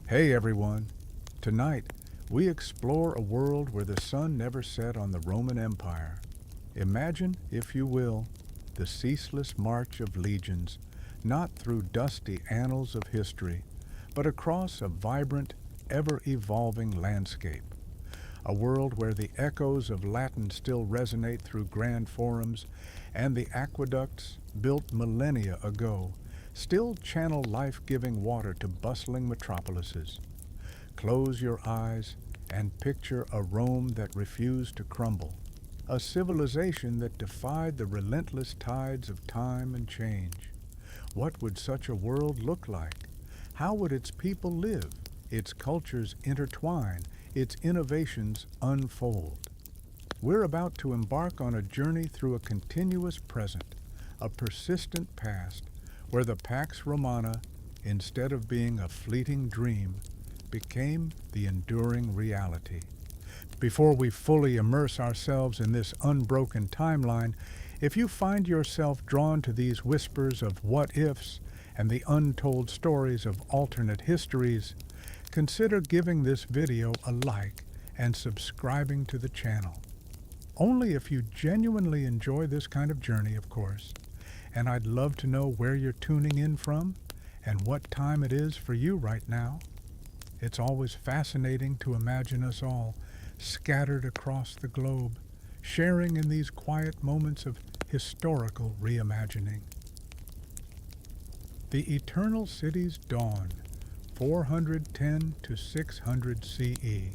Hey everyone! Tonight, we explore a world where the sun never set on the Roman Empire. Imagine, if you will, the ceaseless march of legions, not through dusty annals of history, but across a vibrant, ever-evolving landscape. A world where the echoes of Latin still resonate through grand forums, and the aqueducts, built millennia ago, still channel life-giving water to bustling metropolises. Close your eyes and picture a Rome that refused to crumble, a civilization that defied the relentless tides of time and change. What would such a world look like? How would its people live, its cultures intertwine, its innovations unfold? We're about to embark on a journey through a continuous present, a persistent past, where the Pax Romana, instead of being a fleeting dream, became the enduring reality. Before we fully immerse ourselves in this unbroken timeline, if you find yourself drawn to these whispers of what-ifs and the untold stories of alternate histories, consider giving this video a like and subscribing to the channel. Only if you genuinely enjoy this kind of journey, of course. And I'd love to know where you're tuning in from and what time it is for you right now. It's always fascinating to imagine us all scattered across the globe, sharing in these quiet moments of historical reimagining. The Eternal City's Dawn, 410 to 600 CE.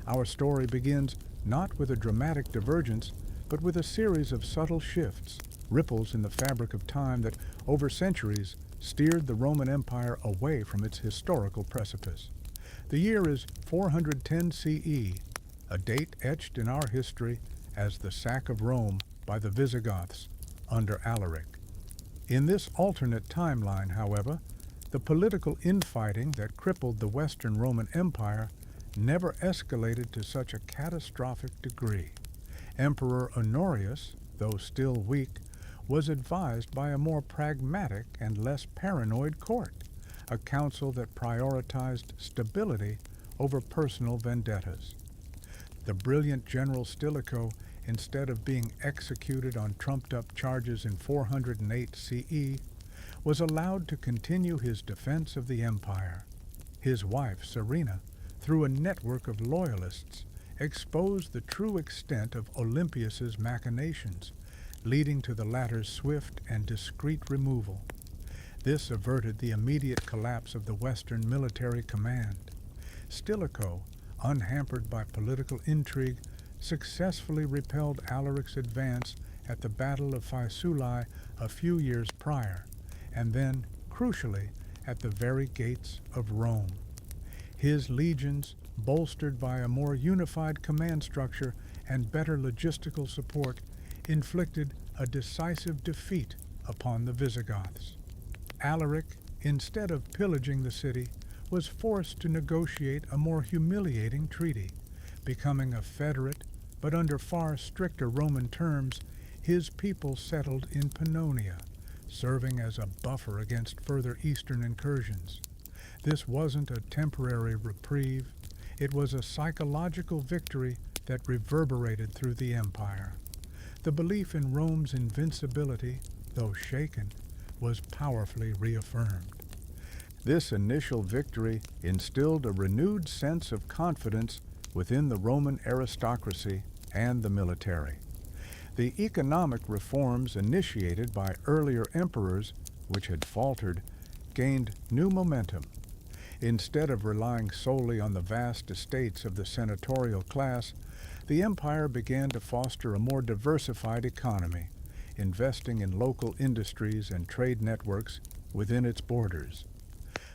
Our story begins not with a dramatic divergence, but with a series of subtle shifts, ripples in the fabric of time that, over centuries, steered the Roman Empire away from its historical precipice. The year is 410 CE, a date etched in our history as the sack of Rome by the Visigoths under Alaric. In this alternate timeline, however, the political infighting that crippled the Western Roman Empire never escalated to such a catastrophic degree. Emperor Honorius, though still weak, was advised by a more pragmatic and less paranoid court, a council that prioritized stability over personal vendettas. The brilliant General Stilicho, instead of being executed on trumped-up charges in 408 CE, was allowed to continue his defense of the empire. His wife, Serena, through a network of loyalists, exposed the true extent of Olympius's machinations, leading to the latter's swift and discreet removal. This averted the immediate collapse of the Western military command. Stilicho, unhampered by political intrigue, successfully repelled Alaric's advance at the Battle of Faesulae a few years prior, and then, crucially, at the very gates of Rome. His legions, bolstered by a more unified command structure and better logistical support, inflicted a decisive defeat upon the Visigoths. Alaric, instead of pillaging the city, was forced to negotiate a more humiliating treaty. Becoming a federate, but under far stricter Roman terms, his people settled in Pannonia, serving as a buffer against further eastern incursions. This wasn't a temporary reprieve. It was a psychological victory that reverberated through the empire. The belief in Rome's invincibility, though shaken, was powerfully reaffirmed. This initial victory instilled a renewed sense of confidence within the Roman aristocracy and the military. The economic reforms initiated by earlier emperors, which had faltered, gained new momentum. Instead of relying solely on the vast estates of the senatorial class, the empire began to foster a more diversified economy, investing in local industries and trade networks within its borders.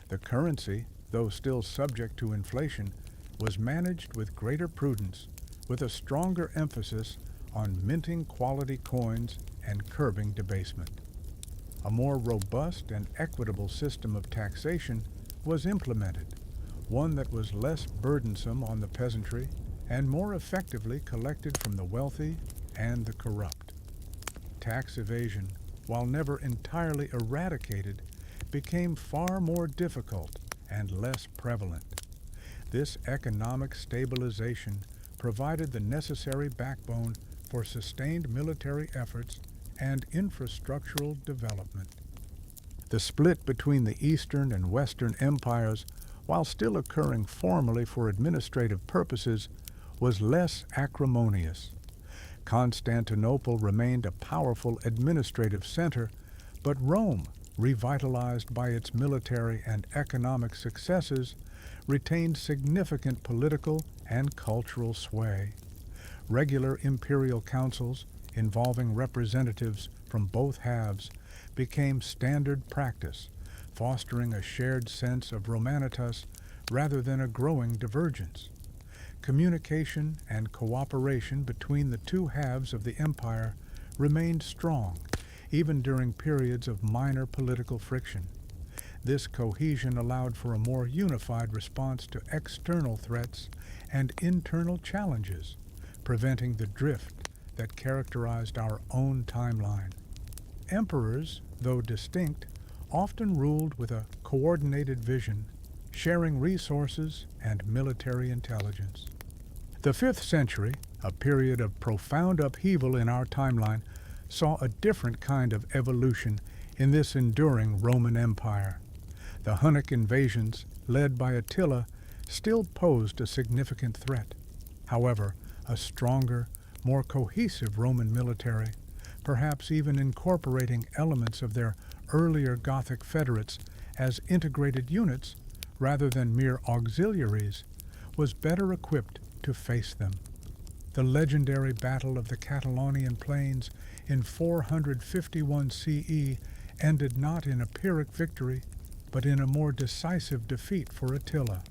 The currency, though still subject to inflation, was managed with greater prudence, with a stronger emphasis on minting quality coins and curbing debasement. A more robust and equitable system of taxation was implemented, one that was less burdensome on the peasantry and more effectively collected from the wealthy and the corrupt. Tax evasion, while never entirely eradicated, became far more difficult and less prevalent. This economic stabilization provided the necessary backbone for sustained military efforts and infrastructural development. The split between the Eastern and Western empires, while still occurring formally for administrative purposes, was less acrimonious. Constantinople remained a powerful administrative center, but Rome, revitalized by its military and economic successes, retained significant political and cultural sway. Regular imperial councils, involving representatives from both halves, became standard practice, fostering a shared sense of Romanitas rather than a growing divergence. Communication and cooperation between the two halves of the empire remained strong, even during periods of minor political friction. This cohesion allowed for a more unified response to external threats and internal challenges, preventing the drift that characterized our own timeline. Emperors, though distinct, often ruled with a coordinated vision, sharing resources and military intelligence. The 5th century, a period of profound upheaval in our timeline, saw a different kind of evolution in this enduring Roman Empire. The Hunnic invasions, led by Attila, still posed a significant threat. However, a stronger, more cohesive Roman military, perhaps even incorporating elements of their earlier Gothic federates as integrated units rather than mere auxiliaries, was better equipped to face them. The legendary Battle of the Catalonian Plains in 451 CE ended not in a Pyrrhic victory, but in a more decisive defeat for Attila.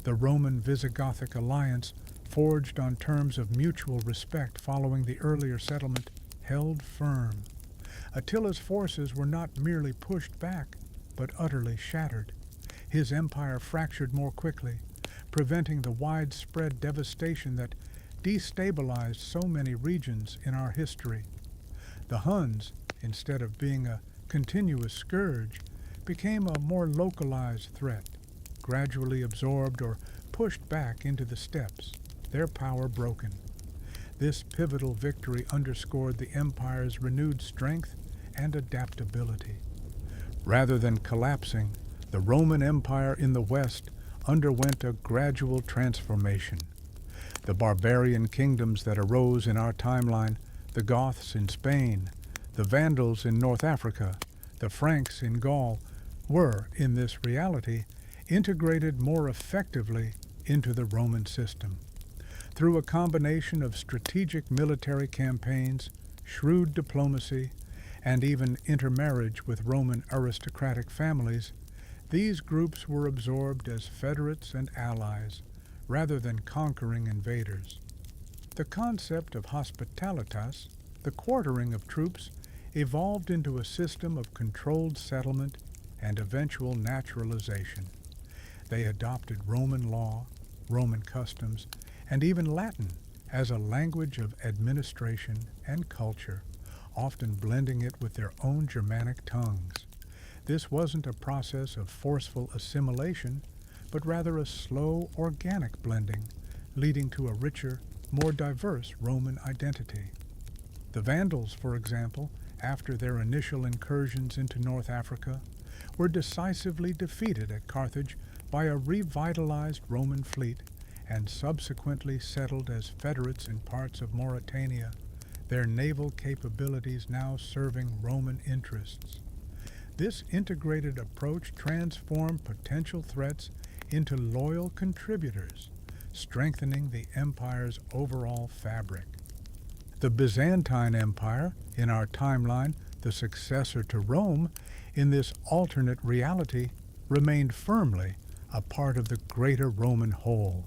The Roman-Visigothic alliance, forged on terms of mutual respect following the earlier settlement, held firm. Attila's forces were not merely pushed back, but utterly shattered. His empire fractured more quickly, preventing the widespread devastation that destabilized so many regions in our history. The Huns, instead of being a continuous scourge, became a more localized threat, gradually absorbed or pushed back into the steppes, their power broken. This pivotal victory underscored the empire's renewed strength and adaptability. Rather than collapsing, the Roman Empire in the West underwent a gradual transformation. The barbarian kingdoms that arose in our timeline, the Goths in Spain, the Vandals in North Africa, the Franks in Gaul, were, in this reality, integrated more effectively into the Roman system. Through a combination of strategic military campaigns, shrewd diplomacy, and even intermarriage with Roman aristocratic families, these groups were absorbed as federates and allies, rather than conquering invaders. The concept of hospitalitas, the quartering of troops, evolved into a system of controlled settlement and eventual naturalization. They adopted Roman law, Roman customs, and even Latin as a language of administration and culture, often blending it with their own Germanic tongues. This wasn't a process of forceful assimilation, but rather a slow, organic blending, leading to a richer, more diverse Roman identity. The Vandals, for example, after their initial incursions into North Africa, were decisively defeated at Carthage by a revitalized Roman fleet and subsequently settled as federates in parts of Mauritania, their naval capabilities now serving Roman interests. This integrated approach transformed potential threats into loyal contributors, strengthening the empire's overall fabric. The Byzantine Empire, in our timeline, the successor to Rome, in this alternate reality, remained firmly a part of the greater Roman whole.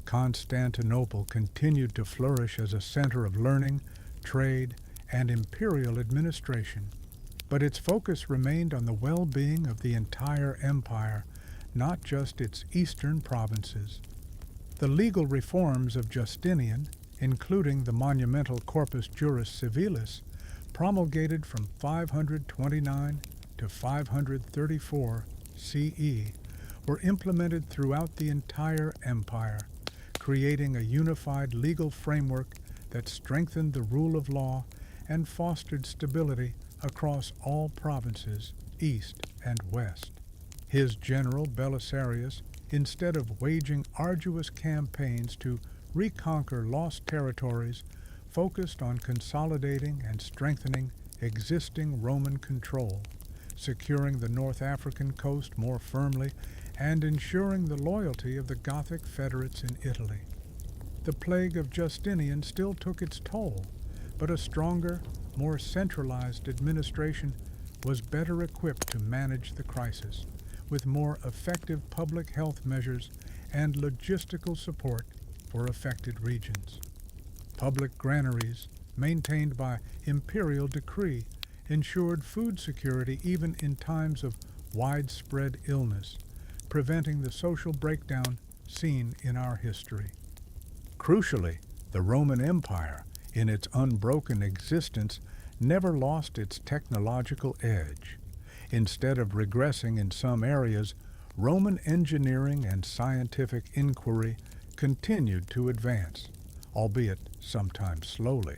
Constantinople continued to flourish as a center of learning, trade, and imperial administration, but its focus remained on the well-being of the entire empire, not just its eastern provinces. The legal reforms of Justinian, including the monumental Corpus Juris Civilis, promulgated from 529 to 534 CE were implemented throughout the entire empire, creating a unified legal framework that strengthened the rule of law and fostered stability across all provinces, east and west. His general Belisarius, instead of waging arduous campaigns to reconquer lost territories, focused on consolidating and strengthening existing Roman control, securing the North African coast more firmly and ensuring the loyalty of the Gothic federates in Italy. The plague of Justinian still took its toll, but a stronger, more centralized administration was better equipped to manage the crisis, with more effective public health measures and logistical support for affected regions. Public granaries, maintained by imperial decree, ensured food security even in times of widespread illness, preventing the social breakdown seen in our history. Crucially, the Roman Empire, in its unbroken existence, never lost its technological edge. Instead of regressing in some areas, Roman engineering and scientific inquiry continued to advance, albeit sometimes slowly.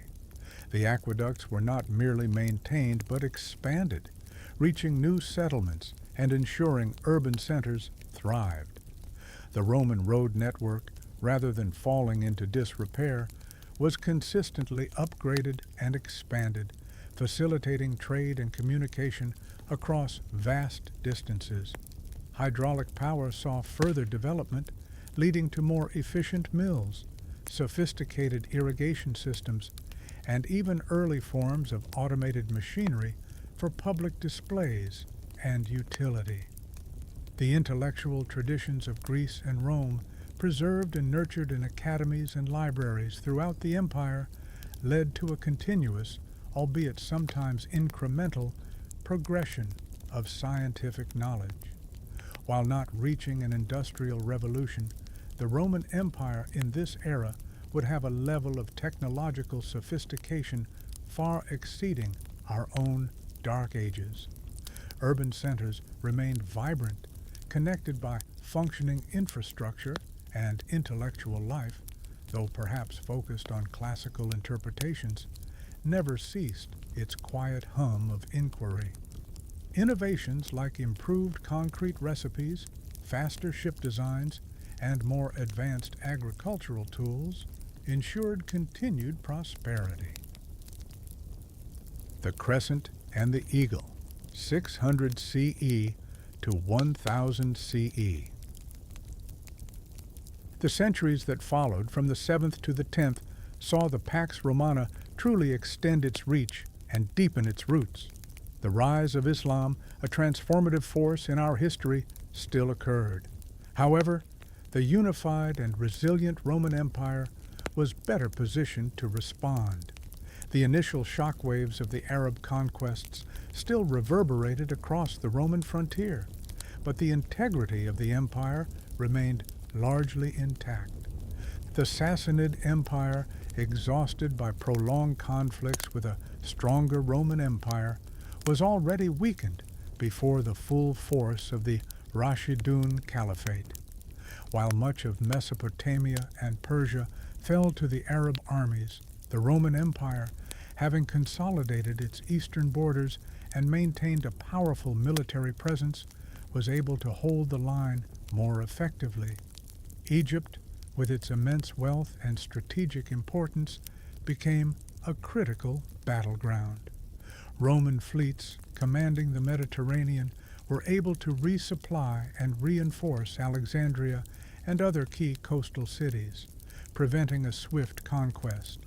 The aqueducts were not merely maintained but expanded, reaching new settlements and ensuring urban centers thrived. The Roman road network, rather than falling into disrepair, was consistently upgraded and expanded, facilitating trade and communication across vast distances. Hydraulic power saw further development, leading to more efficient mills, sophisticated irrigation systems, and even early forms of automated machinery for public displays and utility. The intellectual traditions of Greece and Rome, preserved and nurtured in academies and libraries throughout the empire, led to a continuous, albeit sometimes incremental, progression of scientific knowledge. While not reaching an industrial revolution, the Roman Empire in this era would have a level of technological sophistication far exceeding our own Dark Ages. Urban centers remained vibrant, connected by functioning infrastructure and intellectual life, though perhaps focused on classical interpretations, never ceased its quiet hum of inquiry. Innovations like improved concrete recipes, faster ship designs, and more advanced agricultural tools ensured continued prosperity. The Crescent and the Eagle, 600 CE to 1000 CE. The centuries that followed, from the 7th to the 10th, saw the Pax Romana truly extend its reach and deepen its roots. The rise of Islam, a transformative force in our history, still occurred. However, the unified and resilient Roman Empire was better positioned to respond. The initial shockwaves of the Arab conquests still reverberated across the Roman frontier, but the integrity of the empire remained largely intact. The Sassanid Empire, exhausted by prolonged conflicts with a stronger Roman Empire, was already weakened before the full force of the Rashidun Caliphate. While much of Mesopotamia and Persia fell to the Arab armies, the Roman Empire, having consolidated its eastern borders and maintained a powerful military presence, was able to hold the line more effectively. Egypt, with its immense wealth and strategic importance, became a critical battleground. Roman fleets commanding the Mediterranean were able to resupply and reinforce Alexandria and other key coastal cities, preventing a swift conquest.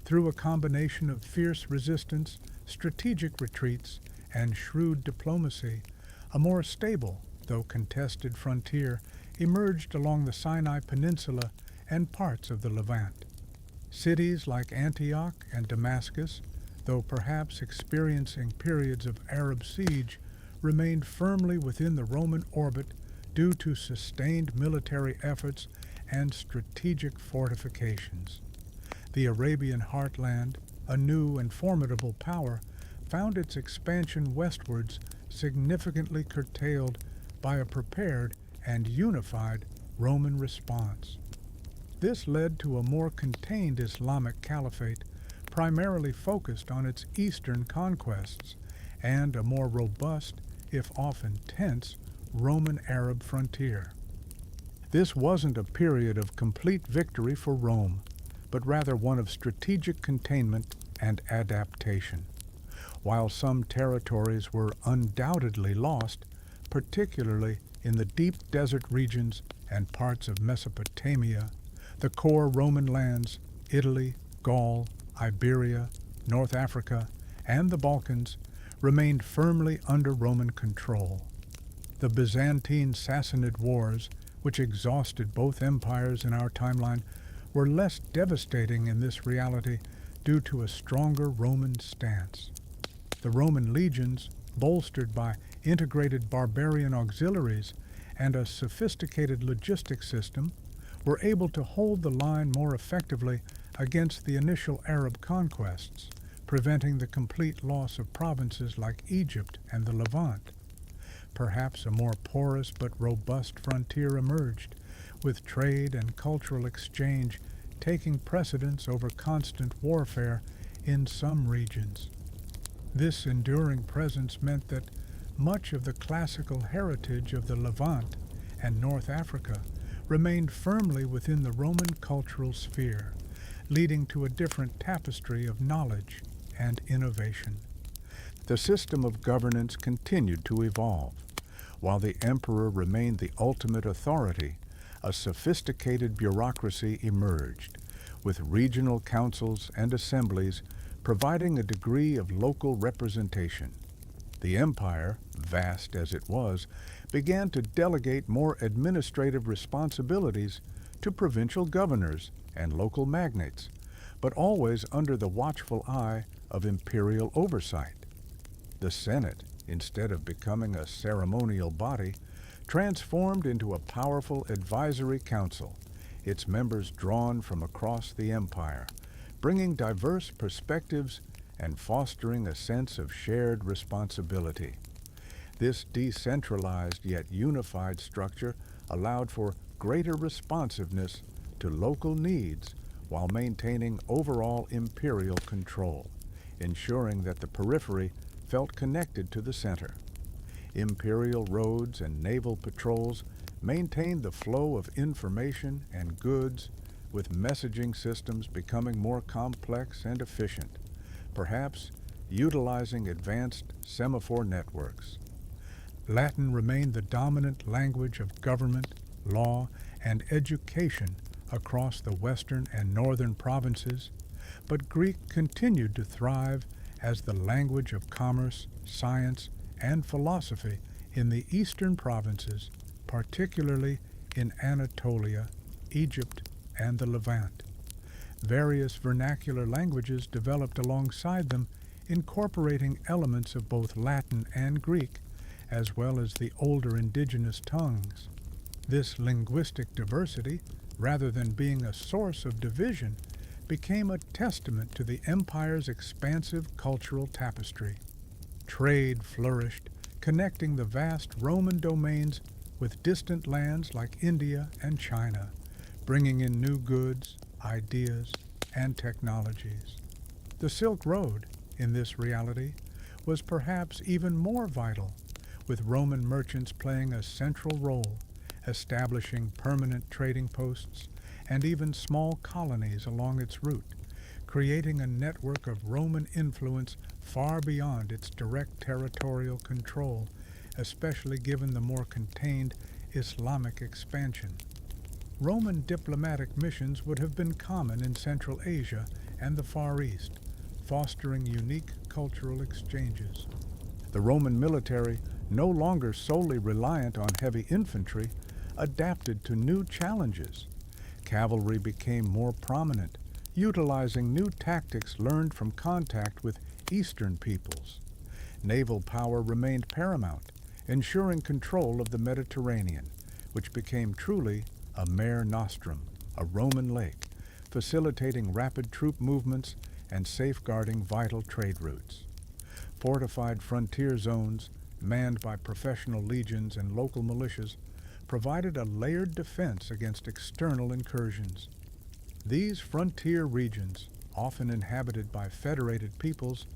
Through a combination of fierce resistance, strategic retreats, and shrewd diplomacy, a more stable, though contested frontier emerged along the Sinai Peninsula and parts of the Levant. Cities like Antioch and Damascus, though perhaps experiencing periods of Arab siege, remained firmly within the Roman orbit due to sustained military efforts and strategic fortifications. The Arabian heartland, a new and formidable power, found its expansion westwards significantly curtailed by a prepared and unified Roman response. This led to a more contained Islamic caliphate, primarily focused on its eastern conquests, and a more robust, if often tense, Roman Arab frontier. This wasn't a period of complete victory for Rome, but rather one of strategic containment and adaptation. While some territories were undoubtedly lost, particularly in the deep desert regions and parts of Mesopotamia, the core Roman lands, Italy, Gaul, Iberia, North Africa, and the Balkans, remained firmly under Roman control. The Byzantine-Sassanid Wars, which exhausted both empires in our timeline, were less devastating in this reality due to a stronger Roman stance. The Roman legions, bolstered by integrated barbarian auxiliaries and a sophisticated logistics system, were able to hold the line more effectively against the initial Arab conquests, preventing the complete loss of provinces like Egypt and the Levant. Perhaps a more porous but robust frontier emerged, with trade and cultural exchange taking precedence over constant warfare in some regions. This enduring presence meant that much of the classical heritage of the Levant and North Africa remained firmly within the Roman cultural sphere, leading to a different tapestry of knowledge and innovation. The system of governance continued to evolve. While the emperor remained the ultimate authority, a sophisticated bureaucracy emerged, with regional councils and assemblies providing a degree of local representation. The empire, vast as it was, began to delegate more administrative responsibilities to provincial governors and local magnates, but always under the watchful eye of imperial oversight. The Senate, instead of becoming a ceremonial body, transformed into a powerful advisory council, its members drawn from across the empire, bringing diverse perspectives and fostering a sense of shared responsibility. This decentralized yet unified structure allowed for greater responsiveness to local needs while maintaining overall imperial control, ensuring that the periphery felt connected to the center. Imperial roads and naval patrols maintained the flow of information and goods, with messaging systems becoming more complex and efficient, perhaps utilizing advanced semaphore networks. Latin remained the dominant language of government, law, and education across the western and northern provinces, but Greek continued to thrive as the language of commerce, science, and philosophy in the eastern provinces, particularly in Anatolia, Egypt, and the Levant. Various vernacular languages developed alongside them, incorporating elements of both Latin and Greek, as well as the older indigenous tongues. This linguistic diversity, rather than being a source of division, became a testament to the empire's expansive cultural tapestry. Trade flourished, connecting the vast Roman domains with distant lands like India and China, bringing in new goods, ideas, and technologies. The Silk Road, in this reality, was perhaps even more vital, with Roman merchants playing a central role, establishing permanent trading posts and even small colonies along its route, creating a network of Roman influence far beyond its direct territorial control, especially given the more contained Islamic expansion. Roman diplomatic missions would have been common in Central Asia and the Far East, fostering unique cultural exchanges. The Roman military, no longer solely reliant on heavy infantry, adapted to new challenges. Cavalry became more prominent, utilizing new tactics learned from contact with Eastern peoples. Naval power remained paramount, ensuring control of the Mediterranean, which became truly a mare nostrum, a Roman lake, facilitating rapid troop movements and safeguarding vital trade routes. Fortified frontier zones, manned by professional legions and local militias, provided a layered defense against external incursions. These frontier regions, often inhabited by federated peoples,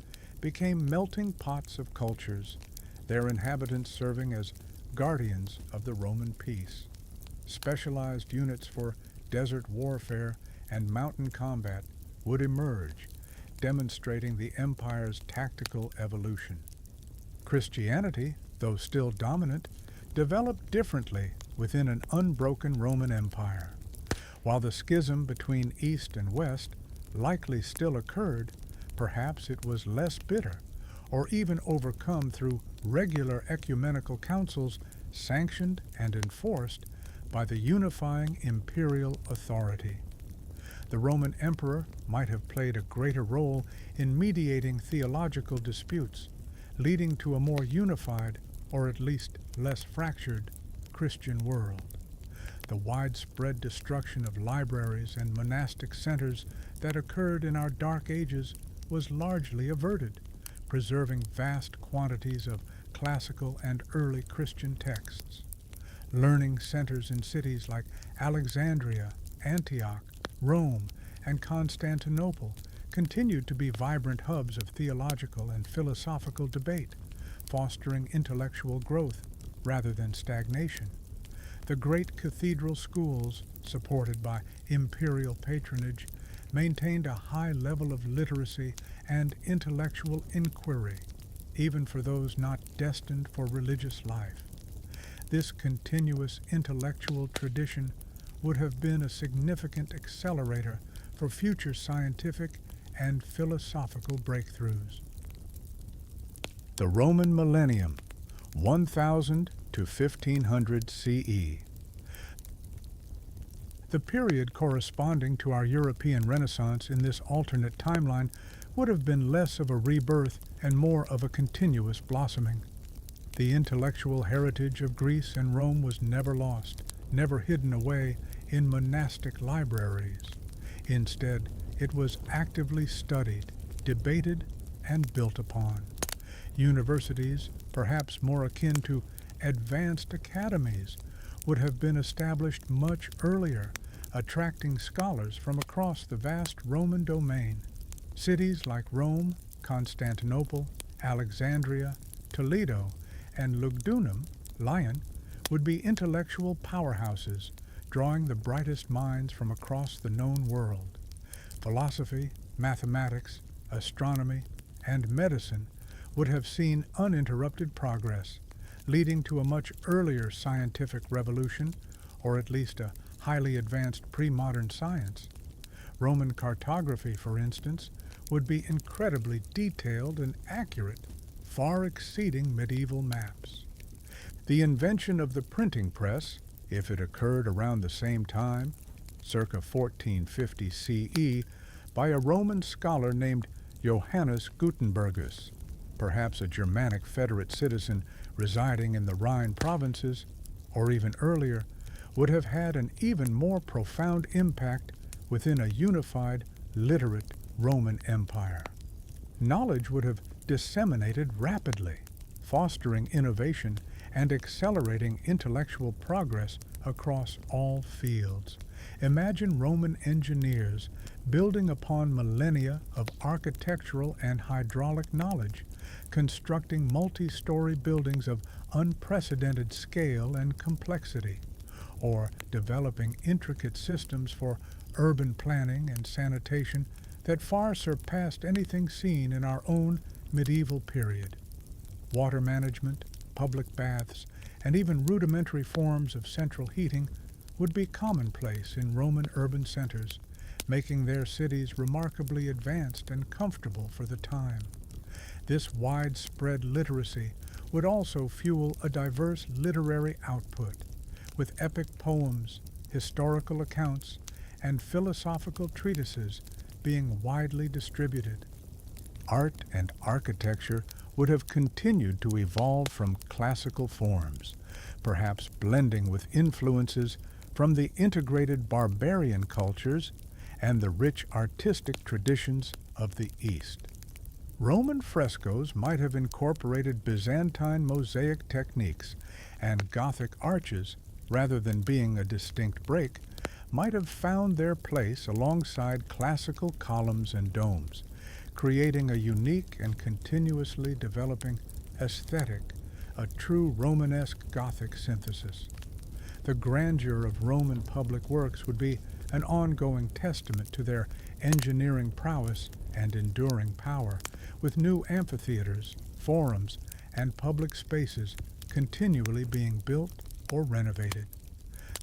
became melting pots of cultures, their inhabitants serving as guardians of the Roman peace. Specialized units for desert warfare and mountain combat would emerge, demonstrating the empire's tactical evolution. Christianity, though still dominant, developed differently within an unbroken Roman Empire. While the schism between East and West likely still occurred, perhaps it was less bitter, or even overcome through regular ecumenical councils sanctioned and enforced by the unifying imperial authority. The Roman emperor might have played a greater role in mediating theological disputes, leading to a more unified, or at least less fractured, Christian world. The widespread destruction of libraries and monastic centers that occurred in our Dark Ages was largely averted, preserving vast quantities of classical and early Christian texts. Learning centers in cities like Alexandria, Antioch, Rome, and Constantinople continued to be vibrant hubs of theological and philosophical debate, fostering intellectual growth rather than stagnation. The great cathedral schools, supported by imperial patronage, maintained a high level of literacy and intellectual inquiry, even for those not destined for religious life. This continuous intellectual tradition would have been a significant accelerator for future scientific and philosophical breakthroughs. The Roman Millennium, 1000 to 1500 CE. The period corresponding to our European Renaissance in this alternate timeline would have been less of a rebirth and more of a continuous blossoming. The intellectual heritage of Greece and Rome was never lost, never hidden away in monastic libraries. Instead, it was actively studied, debated, and built upon. Universities, perhaps more akin to advanced academies, would have been established much earlier, attracting scholars from across the vast Roman domain. Cities like Rome, Constantinople, Alexandria, Toledo, and Lugdunum, Lyon, would be intellectual powerhouses, drawing the brightest minds from across the known world. Philosophy, mathematics, astronomy, and medicine would have seen uninterrupted progress, leading to a much earlier scientific revolution, or at least a highly advanced pre-modern science. Roman cartography, for instance, would be incredibly detailed and accurate, far exceeding medieval maps. The invention of the printing press, if it occurred around the same time, circa 1450 CE, by a Roman scholar named Johannes Gutenbergus, perhaps a Germanic Federate citizen residing in the Rhine provinces, or even earlier, would have had an even more profound impact within a unified, literate Roman Empire. Knowledge would have disseminated rapidly, fostering innovation and accelerating intellectual progress across all fields. Imagine Roman engineers building upon millennia of architectural and hydraulic knowledge, constructing multi-story buildings of unprecedented scale and complexity, or developing intricate systems for urban planning and sanitation that far surpassed anything seen in our own medieval period. Water management, public baths, and even rudimentary forms of central heating would be commonplace in Roman urban centers, making their cities remarkably advanced and comfortable for the time. This widespread literacy would also fuel a diverse literary output, with epic poems, historical accounts, and philosophical treatises being widely distributed. Art and architecture would have continued to evolve from classical forms, perhaps blending with influences from the integrated barbarian cultures and the rich artistic traditions of the East. Roman frescoes might have incorporated Byzantine mosaic techniques, and Gothic arches, rather than being a distinct break, might have found their place alongside classical columns and domes, creating a unique and continuously developing aesthetic, a true Romanesque Gothic synthesis. The grandeur of Roman public works would be an ongoing testament to their engineering prowess and enduring power, with new amphitheaters, forums, and public spaces continually being built or renovated.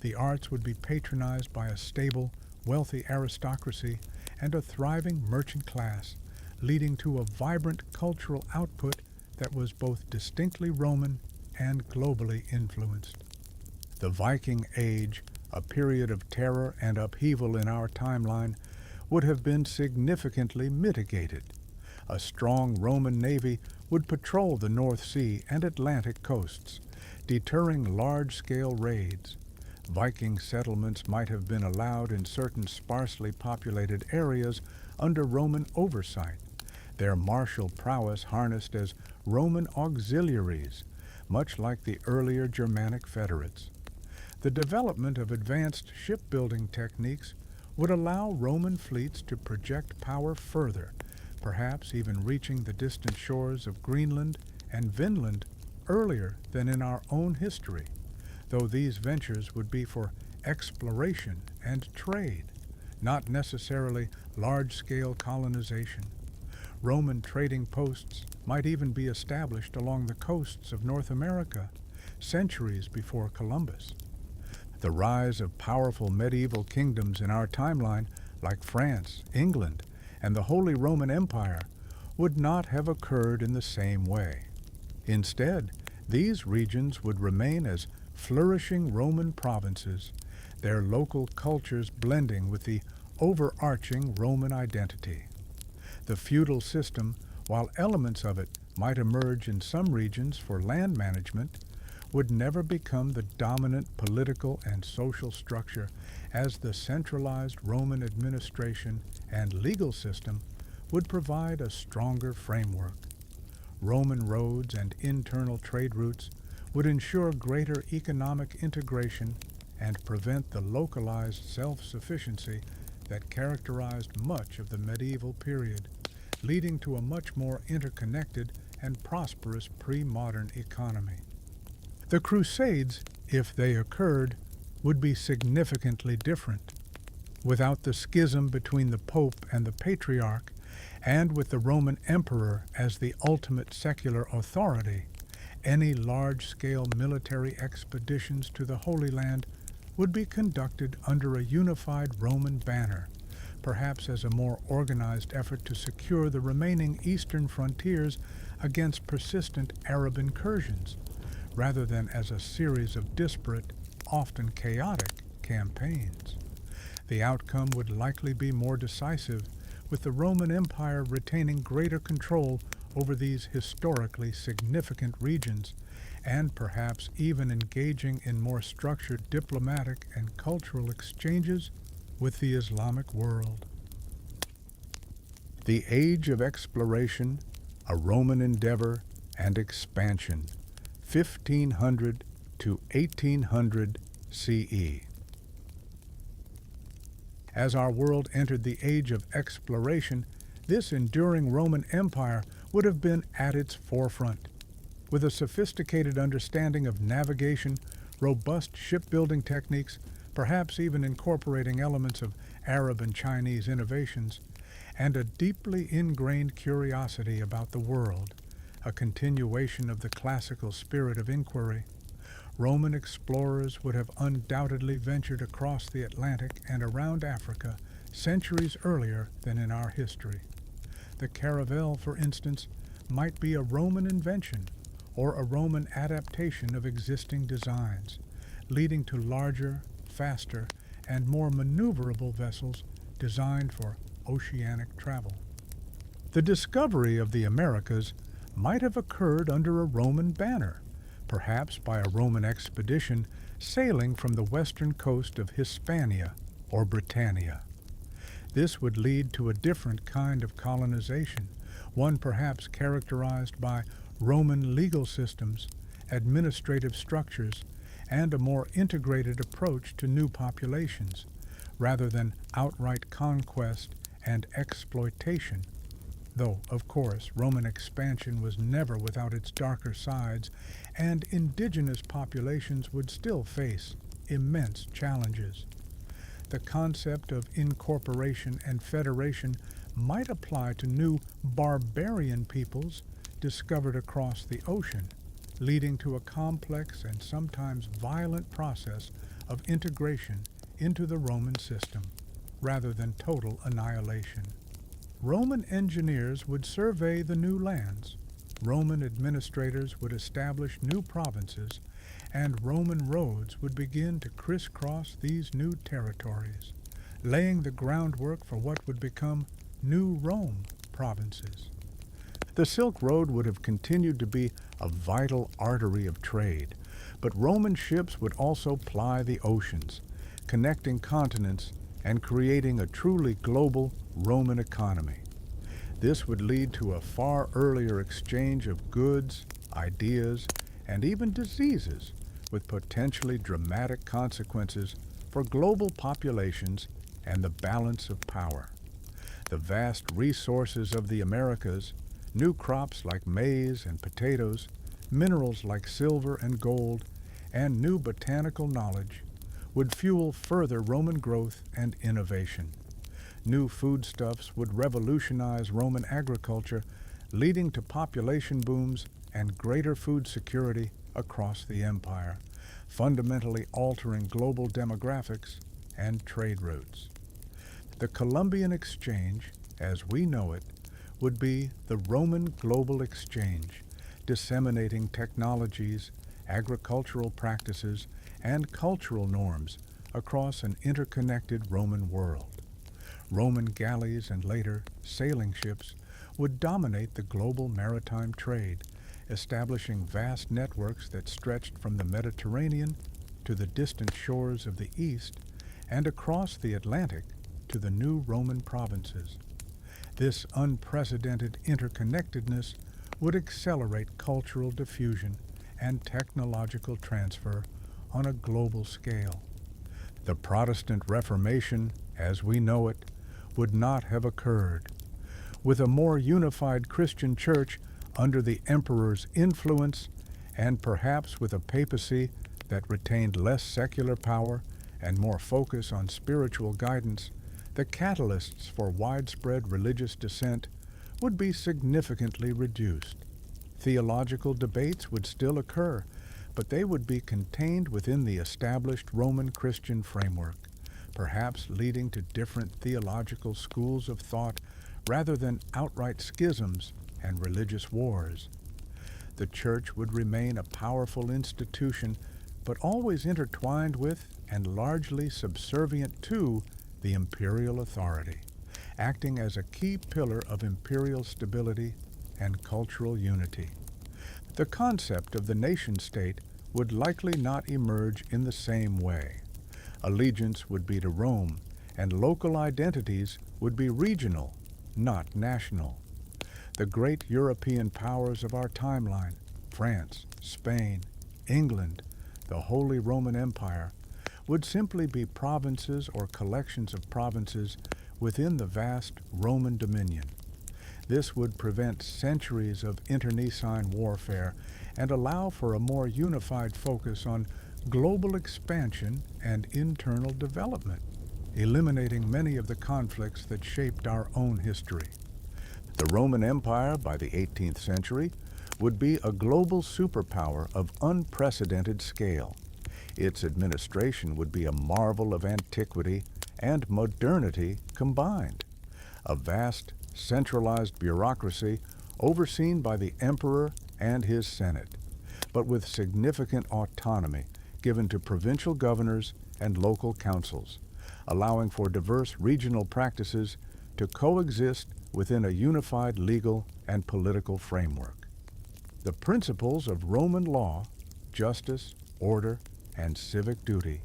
The arts would be patronized by a stable, wealthy aristocracy and a thriving merchant class, leading to a vibrant cultural output that was both distinctly Roman and globally influenced. The Viking Age, a period of terror and upheaval in our timeline, would have been significantly mitigated. A strong Roman navy would patrol the North Sea and Atlantic coasts, deterring large-scale raids. Viking settlements might have been allowed in certain sparsely populated areas under Roman oversight, their martial prowess harnessed as Roman auxiliaries, much like the earlier Germanic federates. The development of advanced shipbuilding techniques would allow Roman fleets to project power further, perhaps even reaching the distant shores of Greenland and Vinland earlier than in our own history, though these ventures would be for exploration and trade, not necessarily large-scale colonization. Roman trading posts might even be established along the coasts of North America, centuries before Columbus. The rise of powerful medieval kingdoms in our timeline, like France, England, and the Holy Roman Empire, would not have occurred in the same way. Instead, these regions would remain as flourishing Roman provinces, their local cultures blending with the overarching Roman identity. The feudal system, while elements of it might emerge in some regions for land management, would never become the dominant political and social structure, as the centralized Roman administration and legal system would provide a stronger framework. Roman roads and internal trade routes would ensure greater economic integration and prevent the localized self-sufficiency that characterized much of the medieval period, leading to a much more interconnected and prosperous pre-modern economy. The Crusades, if they occurred, would be significantly different. Without the schism between the Pope and the Patriarch, and with the Roman Emperor as the ultimate secular authority, any large-scale military expeditions to the Holy Land would be conducted under a unified Roman banner, perhaps as a more organized effort to secure the remaining eastern frontiers against persistent Arab incursions, rather than as a series of disparate, often chaotic, campaigns. The outcome would likely be more decisive, with the Roman Empire retaining greater control over these historically significant regions, and perhaps even engaging in more structured diplomatic and cultural exchanges with the Islamic world. The Age of Exploration, a Roman endeavor and expansion, 1500 to 1800 CE. As our world entered the age of exploration, this enduring Roman Empire would have been at its forefront. With a sophisticated understanding of navigation, robust shipbuilding techniques, perhaps even incorporating elements of Arab and Chinese innovations, and a deeply ingrained curiosity about the world, a continuation of the classical spirit of inquiry, Roman explorers would have undoubtedly ventured across the Atlantic and around Africa centuries earlier than in our history. The caravel, for instance, might be a Roman invention or a Roman adaptation of existing designs, leading to larger, faster, and more maneuverable vessels designed for oceanic travel. The discovery of the Americas might have occurred under a Roman banner, perhaps by a Roman expedition sailing from the western coast of Hispania or Britannia. This would lead to a different kind of colonization, one perhaps characterized by Roman legal systems, administrative structures, and a more integrated approach to new populations, rather than outright conquest and exploitation. Though, of course, Roman expansion was never without its darker sides, and indigenous populations would still face immense challenges. The concept of incorporation and federation might apply to new barbarian peoples discovered across the ocean, leading to a complex and sometimes violent process of integration into the Roman system, rather than total annihilation. Roman engineers would survey the new lands, Roman administrators would establish new provinces, and Roman roads would begin to crisscross these new territories, laying the groundwork for what would become New Rome provinces. The Silk Road would have continued to be a vital artery of trade, but Roman ships would also ply the oceans, connecting continents and creating a truly global Roman economy. This would lead to a far earlier exchange of goods, ideas, and even diseases, with potentially dramatic consequences for global populations and the balance of power. The vast resources of the Americas, new crops like maize and potatoes, minerals like silver and gold, and new botanical knowledge would fuel further Roman growth and innovation. New foodstuffs would revolutionize Roman agriculture, leading to population booms and greater food security across the empire, fundamentally altering global demographics and trade routes. The Columbian Exchange, as we know it, would be the Roman global exchange, disseminating technologies, agricultural practices, and cultural norms across an interconnected Roman world. Roman galleys and later sailing ships would dominate the global maritime trade, establishing vast networks that stretched from the Mediterranean to the distant shores of the East and across the Atlantic to the new Roman provinces. This unprecedented interconnectedness would accelerate cultural diffusion and technological transfer on a global scale. The Protestant Reformation, as we know it, would not have occurred. With a more unified Christian church under the emperor's influence, and perhaps with a papacy that retained less secular power and more focus on spiritual guidance, the catalysts for widespread religious dissent would be significantly reduced. Theological debates would still occur, but they would be contained within the established Roman Christian framework, perhaps leading to different theological schools of thought rather than outright schisms and religious wars. The church would remain a powerful institution, but always intertwined with and largely subservient to the imperial authority, acting as a key pillar of imperial stability and cultural unity. The concept of the nation-state would likely not emerge in the same way. Allegiance would be to Rome, and local identities would be regional, not national. The great European powers of our timeline, France, Spain, England, the Holy Roman Empire, would simply be provinces or collections of provinces within the vast Roman dominion. This would prevent centuries of internecine warfare and allow for a more unified focus on global expansion and internal development, eliminating many of the conflicts that shaped our own history. The Roman Empire by the 18th century would be a global superpower of unprecedented scale. Its administration would be a marvel of antiquity and modernity combined. A vast, centralized bureaucracy overseen by the emperor and his senate, but with significant autonomy given to provincial governors and local councils, allowing for diverse regional practices to coexist within a unified legal and political framework. The principles of Roman law, justice, order, and civic duty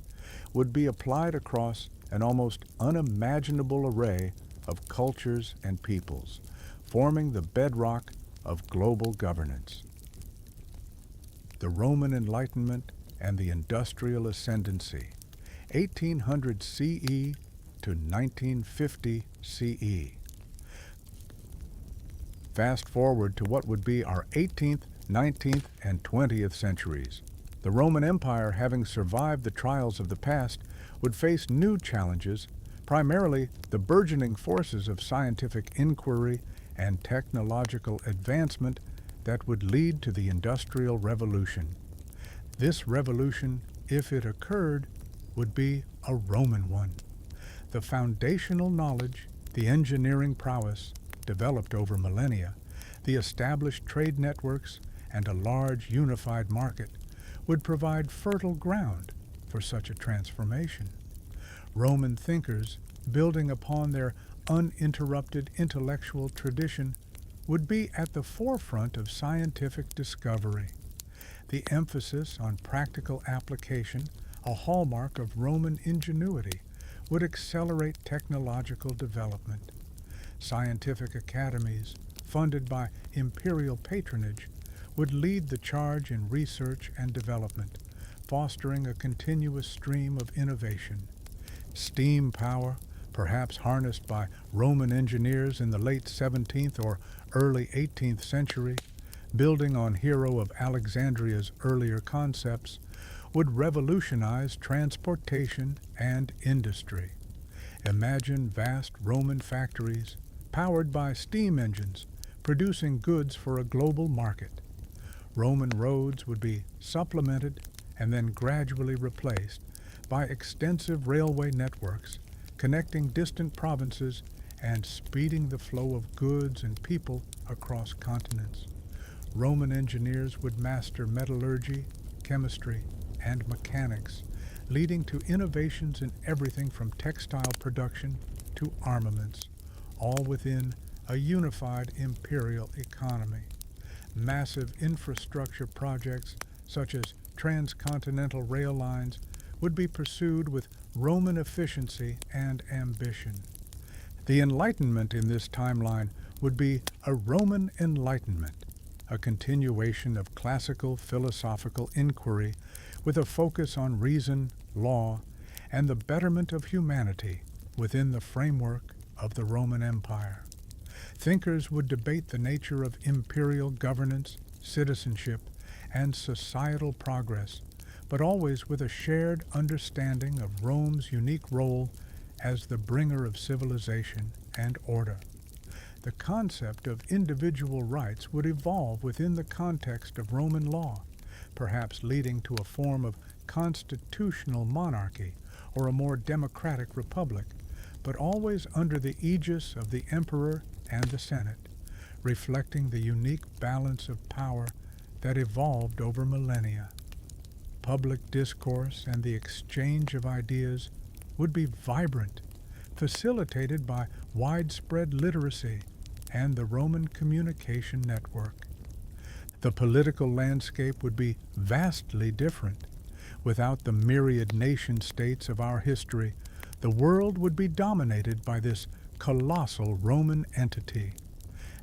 would be applied across an almost unimaginable array of cultures and peoples, forming the bedrock of global governance. The Roman Enlightenment and the Industrial Ascendancy, 1800 CE to 1950 CE. Fast forward to what would be our 18th, 19th, and 20th centuries. The Roman Empire, having survived the trials of the past, would face new challenges, primarily the burgeoning forces of scientific inquiry and technological advancement that would lead to the Industrial Revolution. This revolution, if it occurred, would be a Roman one. The foundational knowledge, the engineering prowess, developed over millennia, the established trade networks, and a large unified market would provide fertile ground for such a transformation. Roman thinkers, building upon their uninterrupted intellectual tradition, would be at the forefront of scientific discovery. The emphasis on practical application, a hallmark of Roman ingenuity, would accelerate technological development. Scientific academies, funded by imperial patronage, would lead the charge in research and development, fostering a continuous stream of innovation. Steam power, perhaps harnessed by Roman engineers in the late 17th or early 18th century, building on Hero of Alexandria's earlier concepts, would revolutionize transportation and industry. Imagine vast Roman factories powered by steam engines, producing goods for a global market. Roman roads would be supplemented and then gradually replaced by extensive railway networks connecting distant provinces and speeding the flow of goods and people across continents. Roman engineers would master metallurgy, chemistry, and mechanics, leading to innovations in everything from textile production to armaments, all within a unified imperial economy. Massive infrastructure projects such as transcontinental rail lines would be pursued with Roman efficiency and ambition. The Enlightenment in this timeline would be a Roman Enlightenment, a continuation of classical philosophical inquiry with a focus on reason, law, and the betterment of humanity within the framework of the Roman Empire. Thinkers would debate the nature of imperial governance, citizenship, and societal progress, but always with a shared understanding of Rome's unique role as the bringer of civilization and order. The concept of individual rights would evolve within the context of Roman law, perhaps leading to a form of constitutional monarchy or a more democratic republic, but always under the aegis of the emperor and the Senate, reflecting the unique balance of power that evolved over millennia. Public discourse and the exchange of ideas would be vibrant, facilitated by widespread literacy and the Roman communication network. The political landscape would be vastly different. Without the myriad nation-states of our history, the world would be dominated by this colossal Roman entity.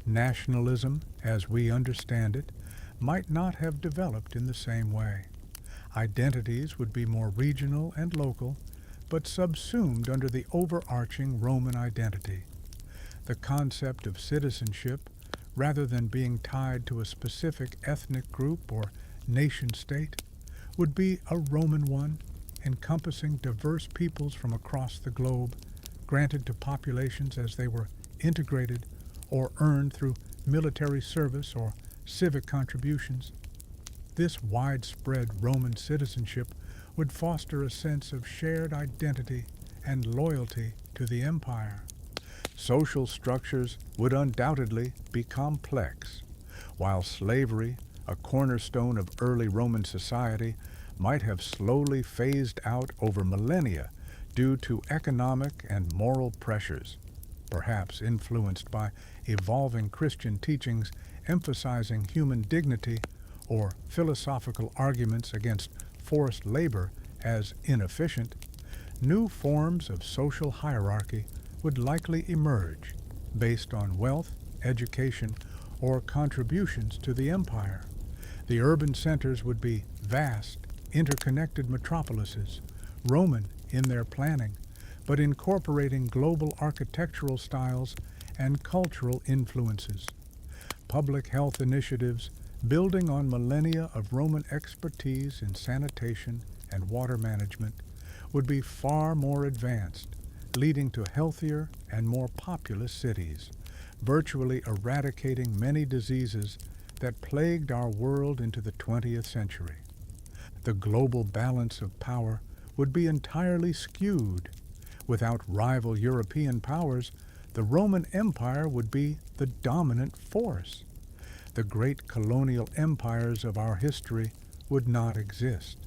Nationalism, as we understand it, might not have developed in the same way. Identities would be more regional and local, but subsumed under the overarching Roman identity. The concept of citizenship, rather than being tied to a specific ethnic group or nation-state, would be a Roman one, encompassing diverse peoples from across the globe, granted to populations as they were integrated or earned through military service or civic contributions. This widespread Roman citizenship would foster a sense of shared identity and loyalty to the empire. Social structures would undoubtedly be complex. While slavery, a cornerstone of early Roman society, might have slowly phased out over millennia due to economic and moral pressures, perhaps influenced by evolving Christian teachings emphasizing human dignity or philosophical arguments against forced labor as inefficient, new forms of social hierarchy would likely emerge based on wealth, education, or contributions to the empire. The urban centers would be vast, interconnected metropolises, Roman in their planning, but incorporating global architectural styles and cultural influences. Public health initiatives building on millennia of Roman expertise in sanitation and water management would be far more advanced, leading to healthier and more populous cities, virtually eradicating many diseases that plagued our world into the 20th century. The global balance of power would be entirely skewed. Without rival European powers, the Roman Empire would be the dominant force. The great colonial empires of our history would not exist.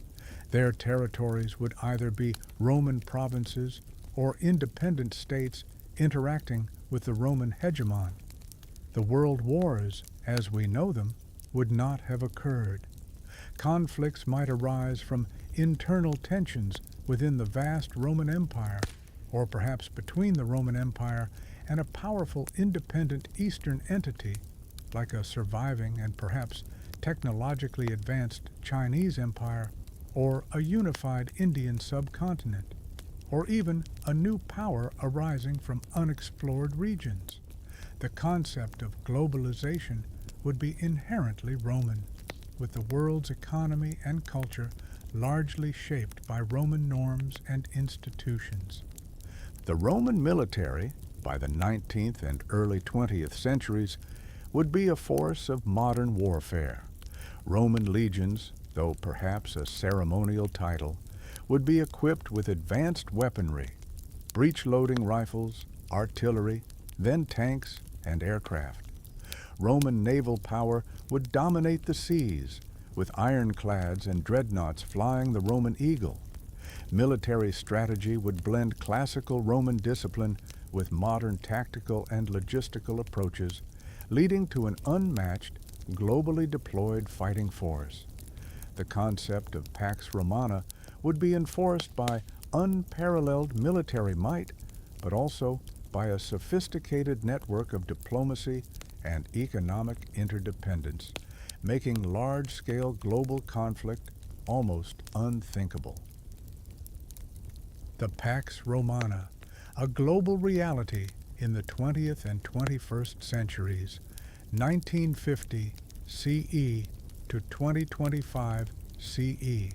Their territories would either be Roman provinces or independent states interacting with the Roman hegemon. The world wars, as we know them, would not have occurred. Conflicts might arise from internal tensions within the vast Roman Empire, or perhaps between the Roman Empire and a powerful independent Eastern entity like a surviving and perhaps technologically advanced Chinese empire, or a unified Indian subcontinent, or even a new power arising from unexplored regions. The concept of globalization would be inherently Roman, with the world's economy and culture largely shaped by Roman norms and institutions. The Roman military, by the 19th and early 20th centuries, would be a force of modern warfare. Roman legions, though perhaps a ceremonial title, would be equipped with advanced weaponry, breech-loading rifles, artillery, then tanks and aircraft. Roman naval power would dominate the seas, with ironclads and dreadnoughts flying the Roman eagle. Military strategy would blend classical Roman discipline with modern tactical and logistical approaches, leading to an unmatched, globally deployed fighting force. The concept of Pax Romana would be enforced by unparalleled military might, but also by a sophisticated network of diplomacy and economic interdependence, making large-scale global conflict almost unthinkable. The Pax Romana, a global reality in the 20th and 21st centuries, 1950 CE to 2025 CE.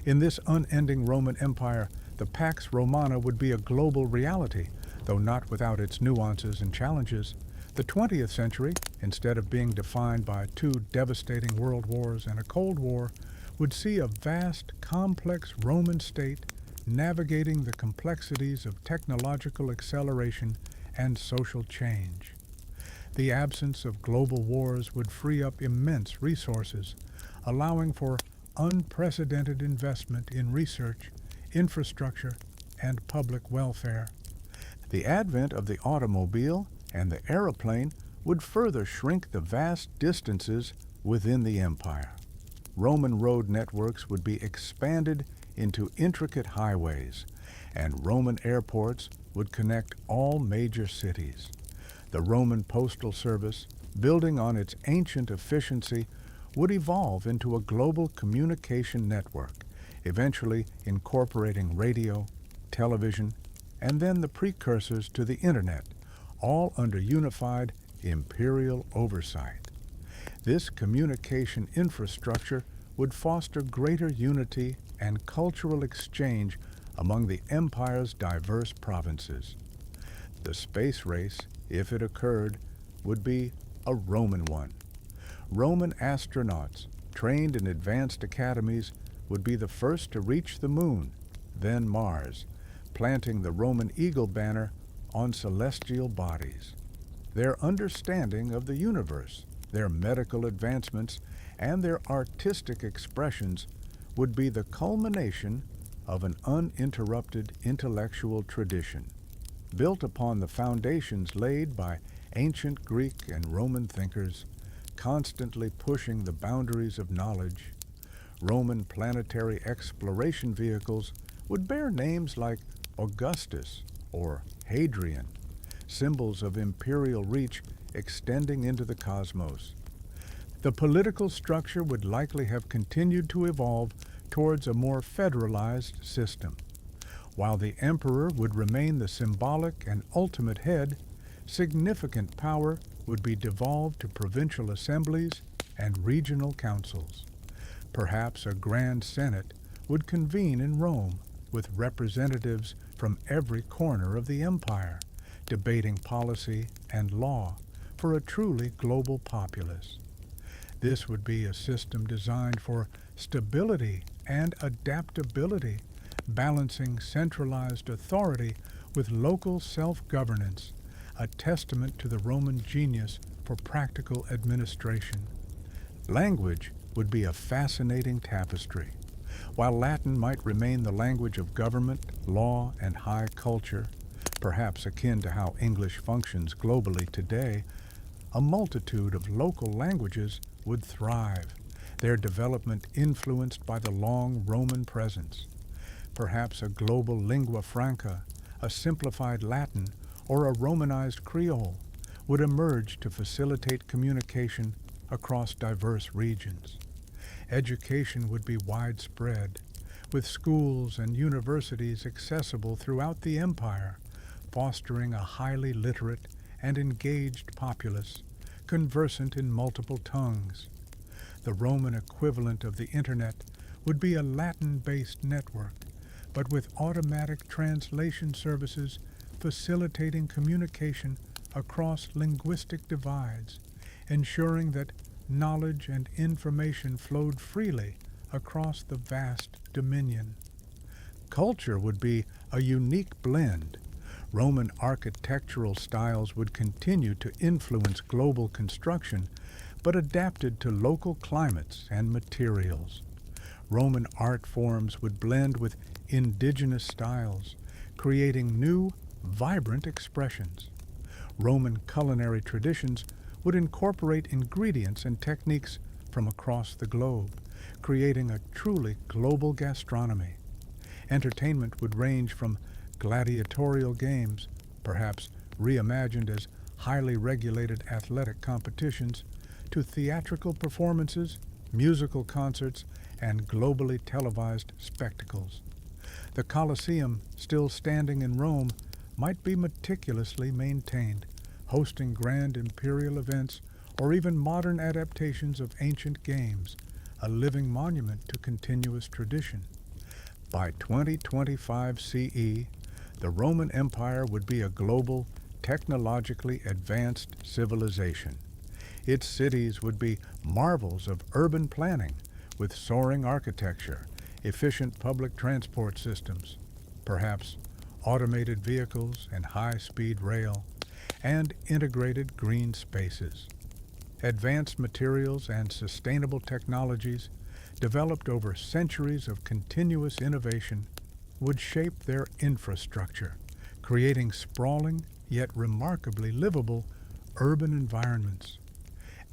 In this unending Roman Empire, the Pax Romana would be a global reality, though not without its nuances and challenges. The 20th century, instead of being defined by two devastating world wars and a Cold War, would see a vast, complex Roman state navigating the complexities of technological acceleration and social change. The absence of global wars would free up immense resources, allowing for unprecedented investment in research, infrastructure, and public welfare. The advent of the automobile and the aeroplane would further shrink the vast distances within the empire. Roman road networks would be expanded into intricate highways, and Roman airports would connect all major cities. The Roman postal service, building on its ancient efficiency, would evolve into a global communication network, eventually incorporating radio, television, and then the precursors to the Internet, all under unified imperial oversight. This communication infrastructure would foster greater unity and cultural exchange among the empire's diverse provinces. The space race, if it occurred, would be a Roman one. Roman astronauts, trained in advanced academies, would be the first to reach the moon, then Mars, planting the Roman eagle banner on celestial bodies. Their understanding of the universe, their medical advancements, and their artistic expressions would be the culmination of an uninterrupted intellectual tradition, built upon the foundations laid by ancient Greek and Roman thinkers, constantly pushing the boundaries of knowledge. Roman planetary exploration vehicles would bear names like Augustus or Hadrian, symbols of imperial reach extending into the cosmos. The political structure would likely have continued to evolve towards a more federalized system. While the emperor would remain the symbolic and ultimate head, significant power would be devolved to provincial assemblies and regional councils. Perhaps a grand senate would convene in Rome with representatives from every corner of the empire, debating policy and law for a truly global populace. This would be a system designed for stability and adaptability, balancing centralized authority with local self-governance, a testament to the Roman genius for practical administration. Language would be a fascinating tapestry. While Latin might remain the language of government, law, and high culture, perhaps akin to how English functions globally today, a multitude of local languages would thrive, their development influenced by the long Roman presence. Perhaps a global lingua franca, a simplified Latin, or a Romanized Creole would emerge to facilitate communication across diverse regions. Education would be widespread, with schools and universities accessible throughout the empire, fostering a highly literate and engaged populace, conversant in multiple tongues. The Roman equivalent of the Internet would be a Latin-based network, but with automatic translation services facilitating communication across linguistic divides, ensuring that knowledge and information flowed freely across the vast dominion. Culture would be a unique blend. Roman architectural styles would continue to influence global construction, but adapted to local climates and materials. Roman art forms would blend with indigenous styles, creating new, vibrant expressions. Roman culinary traditions would incorporate ingredients and techniques from across the globe, creating a truly global gastronomy. Entertainment would range from gladiatorial games, perhaps reimagined as highly regulated athletic competitions, to theatrical performances, musical concerts, and globally televised spectacles. The Colosseum, still standing in Rome, might be meticulously maintained, hosting grand imperial events or even modern adaptations of ancient games, a living monument to continuous tradition. By 2025 CE, the Roman Empire would be a global, technologically advanced civilization. Its cities would be marvels of urban planning, with soaring architecture, efficient public transport systems, perhaps automated vehicles and high-speed rail, and integrated green spaces. Advanced materials and sustainable technologies, developed over centuries of continuous innovation, would shape their infrastructure, creating sprawling yet remarkably livable urban environments.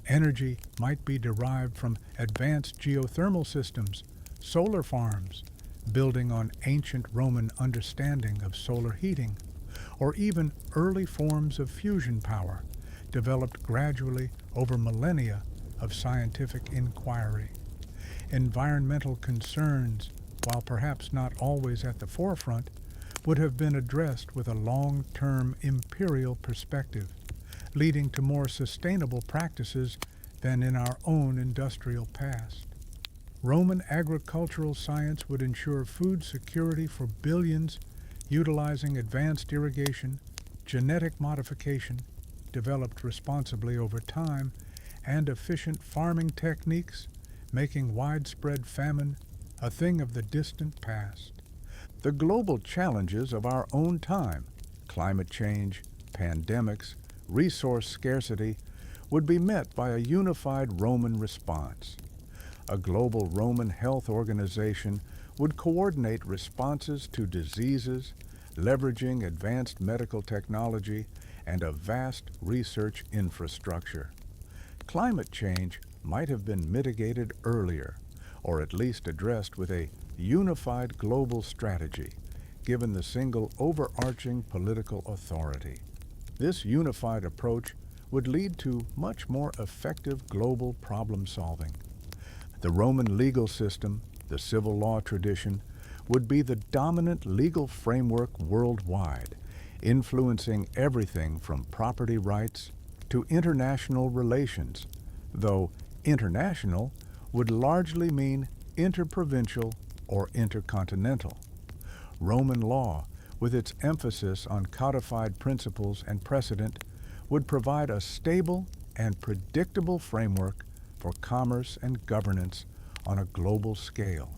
Energy might be derived from advanced geothermal systems, solar farms, building on ancient Roman understanding of solar heating, or even early forms of fusion power, developed gradually over millennia of scientific inquiry. Environmental concerns, while perhaps not always at the forefront, would have been addressed with a long-term imperial perspective, leading to more sustainable practices than in our own industrial past. Roman agricultural science would ensure food security for billions, utilizing advanced irrigation, genetic modification, developed responsibly over time, and efficient farming techniques, making widespread famine a thing of the distant past. The global challenges of our own time, climate change, pandemics, resource scarcity, would be met by a unified Roman response. A global Roman health organization would coordinate responses to diseases, leveraging advanced medical technology and a vast research infrastructure. Climate change might have been mitigated earlier, or at least addressed with a unified global strategy, given the single overarching political authority. This unified approach would lead to much more effective global problem solving. The Roman legal system, the civil law tradition, would be the dominant legal framework worldwide, influencing everything from property rights to international relations, though international would largely mean interprovincial or intercontinental. Roman law, with its emphasis on codified principles and precedent, would provide a stable and predictable framework for commerce and governance on a global scale,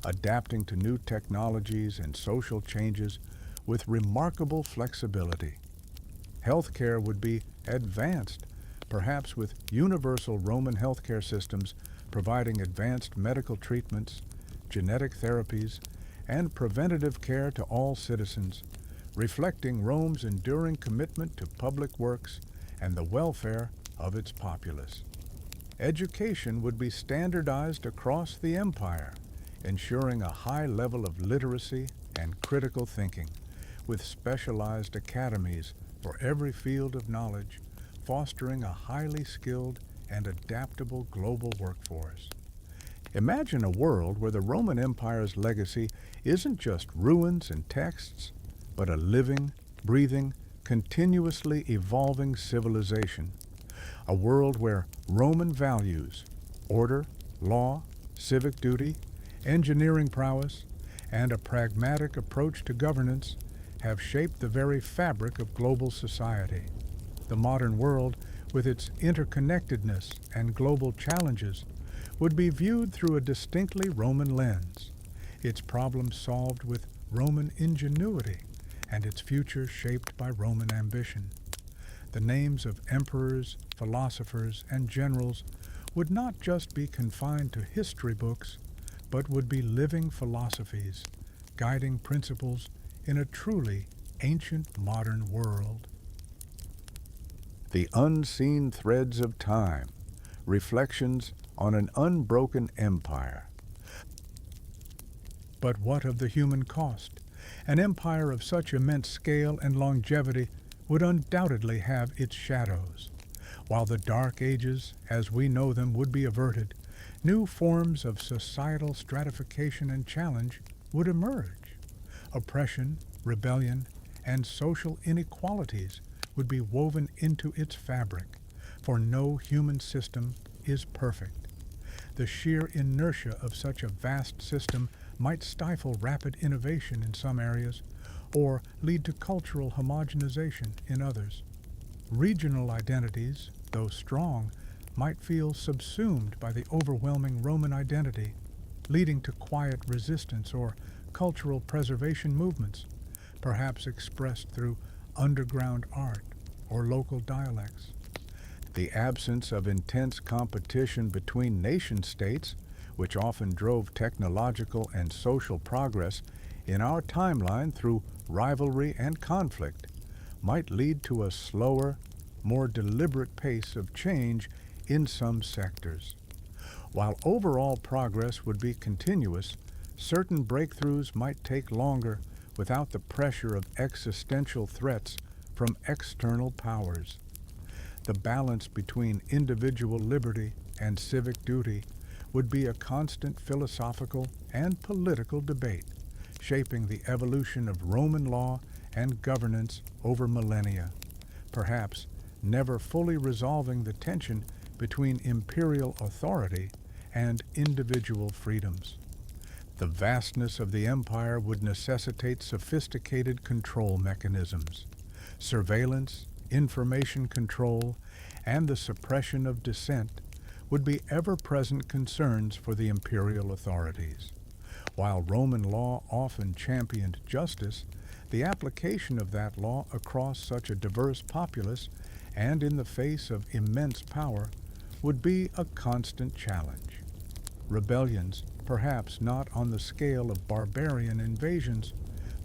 adapting to new technologies and social changes with remarkable flexibility. Healthcare would be advanced, perhaps with universal Roman healthcare systems providing advanced medical treatments, genetic therapies, and preventative care to all citizens, reflecting Rome's enduring commitment to public works and the welfare of its populace. Education would be standardized across the empire, ensuring a high level of literacy and critical thinking, with specialized academies for every field of knowledge, fostering a highly skilled and adaptable global workforce. Imagine a world where the Roman Empire's legacy isn't just ruins and texts, but a living, breathing, continuously evolving civilization. A world where Roman values, order, law, civic duty, engineering prowess, and a pragmatic approach to governance have shaped the very fabric of global society. The modern world, with its interconnectedness and global challenges, would be viewed through a distinctly Roman lens, its problems solved with Roman ingenuity, and its future shaped by Roman ambition. The names of emperors, philosophers, and generals would not just be confined to history books, but would be living philosophies, guiding principles in a truly ancient modern world. The Unseen Threads of Time, Reflections on an Unbroken Empire. But what of the human cost? An empire of such immense scale and longevity would undoubtedly have its shadows. While the Dark Ages, as we know them, would be averted, new forms of societal stratification and challenge would emerge. Oppression, rebellion, and social inequalities would be woven into its fabric, for no human system is perfect. The sheer inertia of such a vast system might stifle rapid innovation in some areas, or lead to cultural homogenization in others. Regional identities, though strong, might feel subsumed by the overwhelming Roman identity, leading to quiet resistance or cultural preservation movements, perhaps expressed through underground art or local dialects. The absence of intense competition between nation-states, which often drove technological and social progress in our timeline through rivalry and conflict, might lead to a slower, more deliberate pace of change in some sectors. While overall progress would be continuous, certain breakthroughs might take longer without the pressure of existential threats from external powers. The balance between individual liberty and civic duty would be a constant philosophical and political debate, shaping the evolution of Roman law and governance over millennia, perhaps never fully resolving the tension between imperial authority and individual freedoms. The vastness of the empire would necessitate sophisticated control mechanisms. Surveillance, information control, and the suppression of dissent would be ever-present concerns for the imperial authorities. While Roman law often championed justice, the application of that law across such a diverse populace and in the face of immense power would be a constant challenge. Rebellions, perhaps not on the scale of barbarian invasions,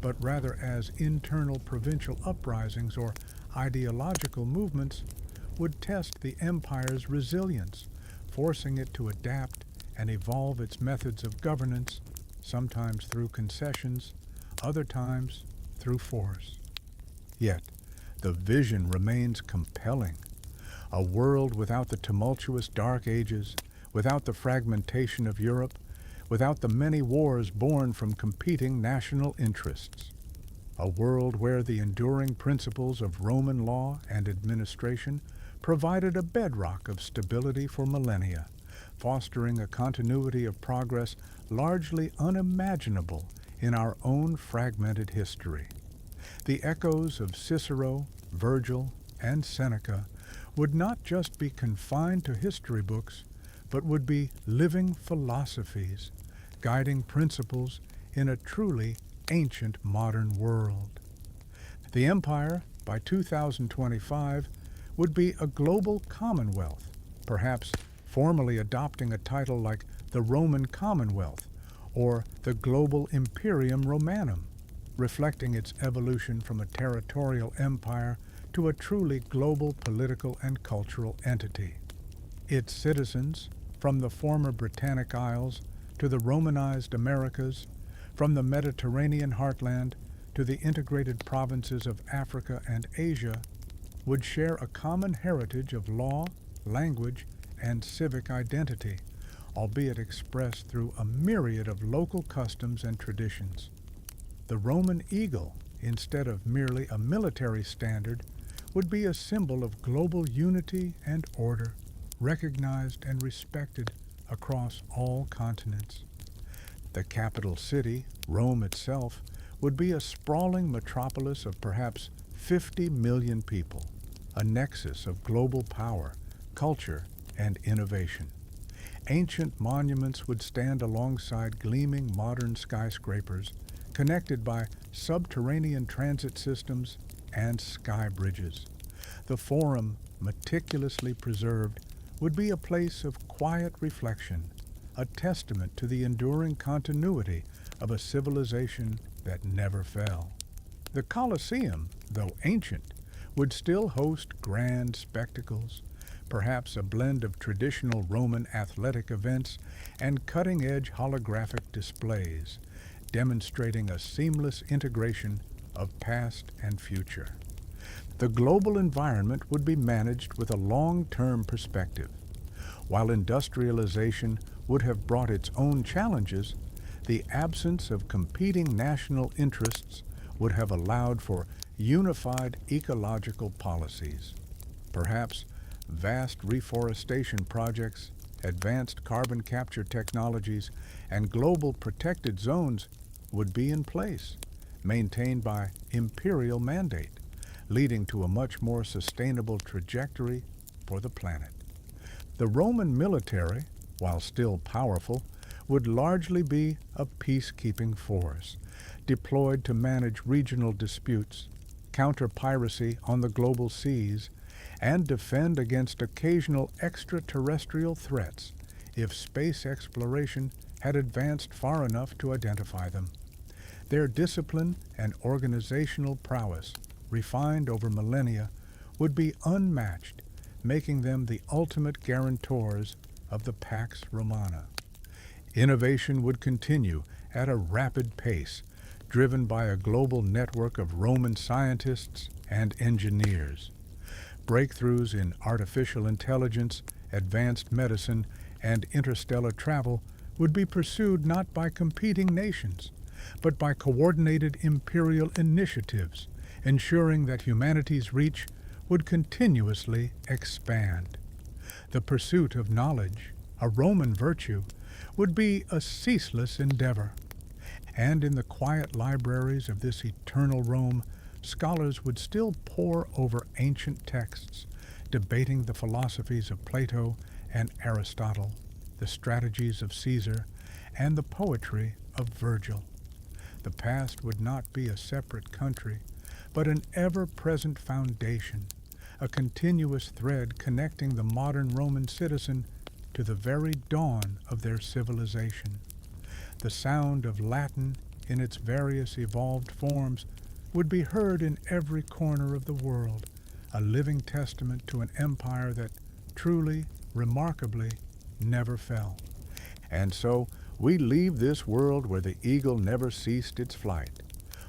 but rather as internal provincial uprisings or ideological movements, would test the empire's resilience, forcing it to adapt and evolve its methods of governance, sometimes through concessions, other times through force. Yet, the vision remains compelling. A world without the tumultuous Dark Ages, without the fragmentation of Europe, without the many wars born from competing national interests. A world where the enduring principles of Roman law and administration provided a bedrock of stability for millennia, fostering a continuity of progress largely unimaginable in our own fragmented history. The echoes of Cicero, Virgil, and Seneca would not just be confined to history books, but would be living philosophies, guiding principles in a truly ancient modern world. The empire, by 2025, would be a global commonwealth, perhaps formally adopting a title like the Roman Commonwealth or the Global Imperium Romanum, reflecting its evolution from a territorial empire to a truly global political and cultural entity. Its citizens, from the former Britannic Isles to the Romanized Americas, from the Mediterranean heartland to the integrated provinces of Africa and Asia, would share a common heritage of law, language, and civic identity, albeit expressed through a myriad of local customs and traditions. The Roman eagle, instead of merely a military standard, would be a symbol of global unity and order, recognized and respected across all continents. The capital city, Rome itself, would be a sprawling metropolis of perhaps 50 million people, a nexus of global power, culture, and innovation. Ancient monuments would stand alongside gleaming modern skyscrapers, connected by subterranean transit systems and sky bridges. The Forum, meticulously preserved, would be a place of quiet reflection, a testament to the enduring continuity of a civilization that never fell. The Colosseum, though ancient, would still host grand spectacles, perhaps a blend of traditional Roman athletic events and cutting-edge holographic displays, demonstrating a seamless integration of past and future. The global environment would be managed with a long-term perspective. While industrialization would have brought its own challenges, the absence of competing national interests would have allowed for unified ecological policies. Perhaps vast reforestation projects, advanced carbon capture technologies, and global protected zones would be in place, maintained by imperial mandate, leading to a much more sustainable trajectory for the planet. The Roman military, while still powerful, would largely be a peacekeeping force, deployed to manage regional disputes, counter piracy on the global seas, and defend against occasional extraterrestrial threats if space exploration had advanced far enough to identify them. Their discipline and organizational prowess, refined over millennia, would be unmatched, making them the ultimate guarantors of the Pax Romana. Innovation would continue at a rapid pace, driven by a global network of Roman scientists and engineers. Breakthroughs in artificial intelligence, advanced medicine, and interstellar travel would be pursued not by competing nations, but by coordinated imperial initiatives, ensuring that humanity's reach would continuously expand. The pursuit of knowledge, a Roman virtue, would be a ceaseless endeavor. And in the quiet libraries of this eternal Rome, scholars would still pore over ancient texts, debating the philosophies of Plato and Aristotle, the strategies of Caesar, and the poetry of Virgil. The past would not be a separate country, but an ever-present foundation, a continuous thread connecting the modern Roman citizen to the very dawn of their civilization. The sound of Latin in its various evolved forms would be heard in every corner of the world, a living testament to an empire that truly, remarkably, never fell. And so we leave this world where the eagle never ceased its flight,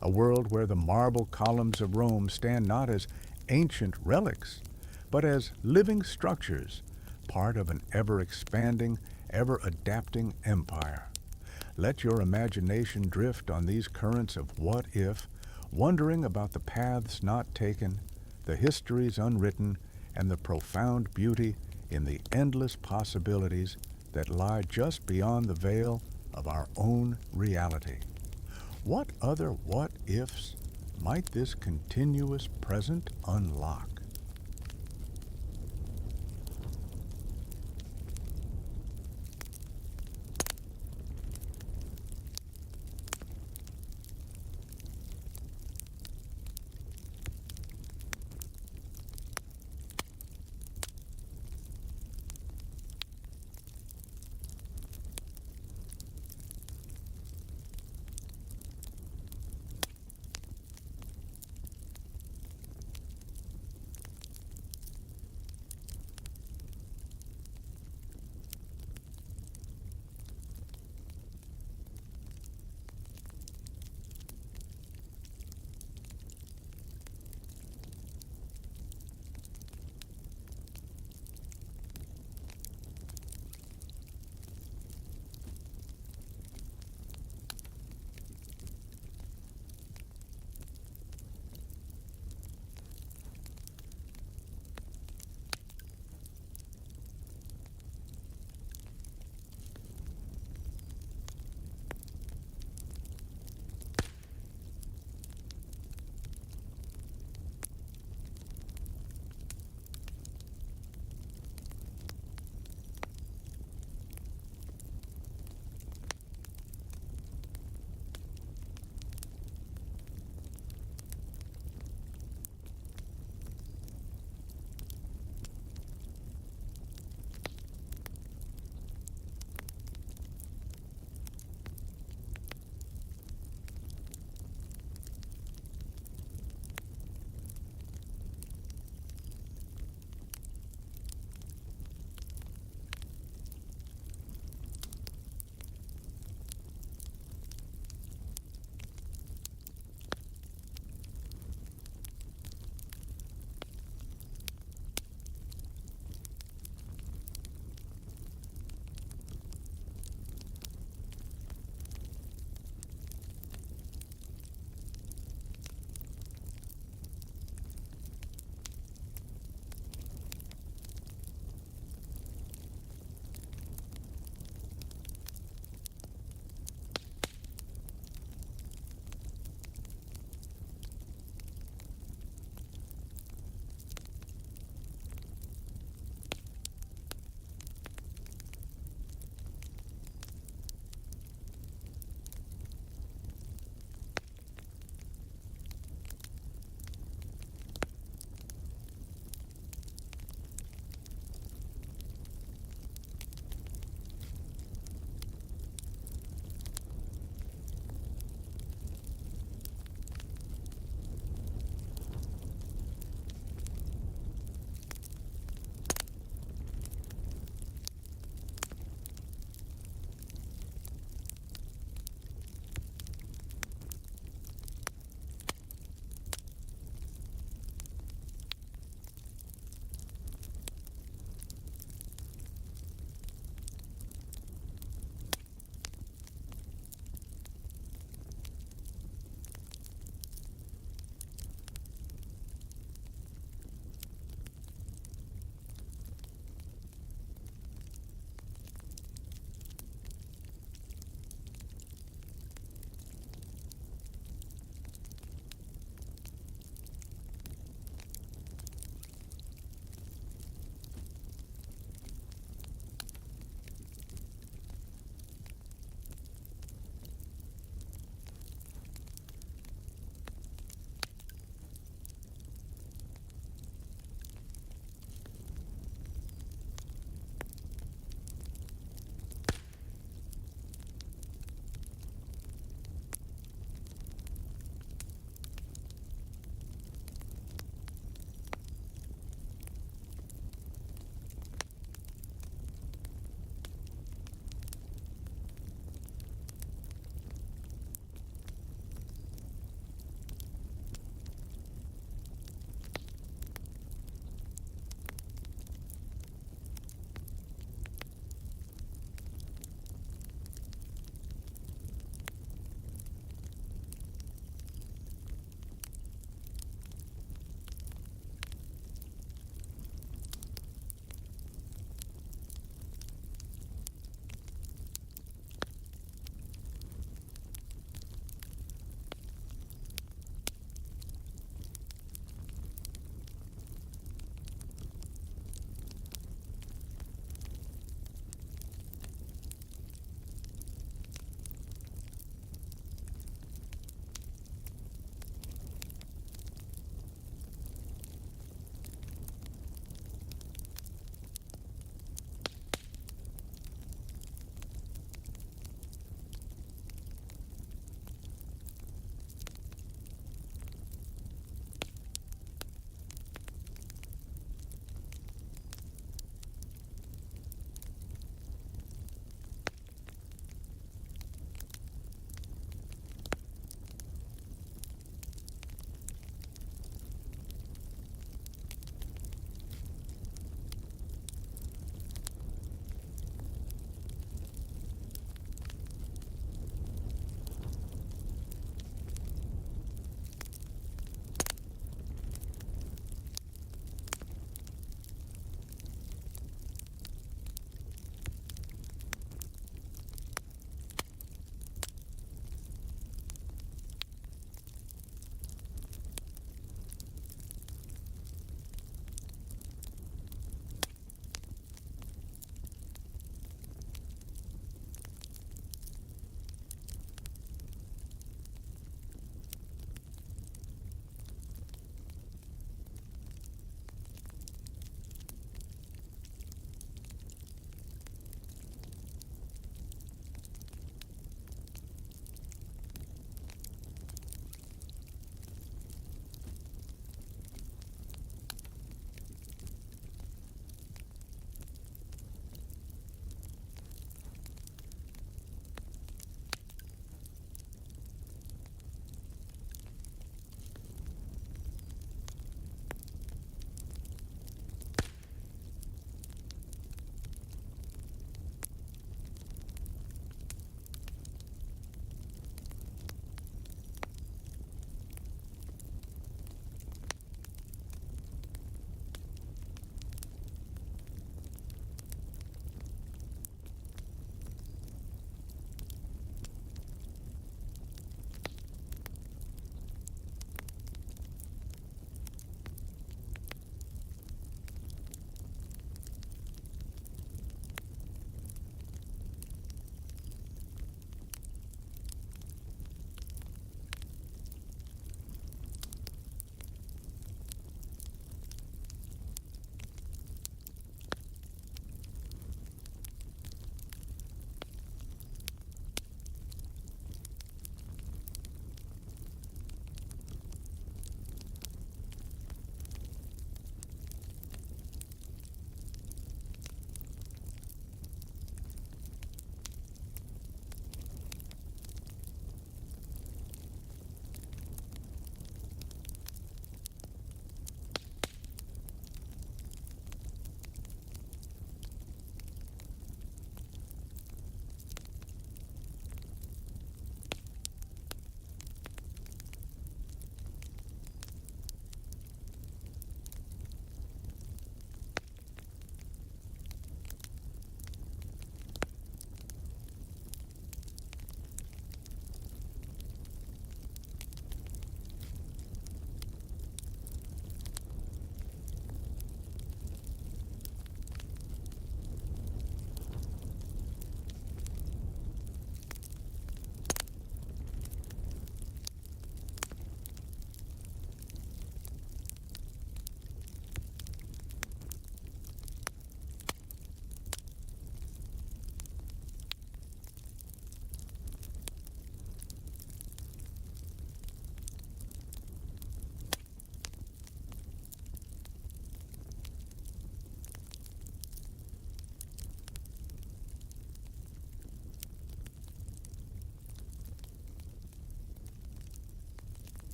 a world where the marble columns of Rome stand not as ancient relics, but as living structures, part of an ever-expanding, ever-adapting empire. Let your imagination drift on these currents of what if, wondering about the paths not taken, the histories unwritten, and the profound beauty in the endless possibilities that lie just beyond the veil of our own reality. What other what ifs might this continuous present unlock?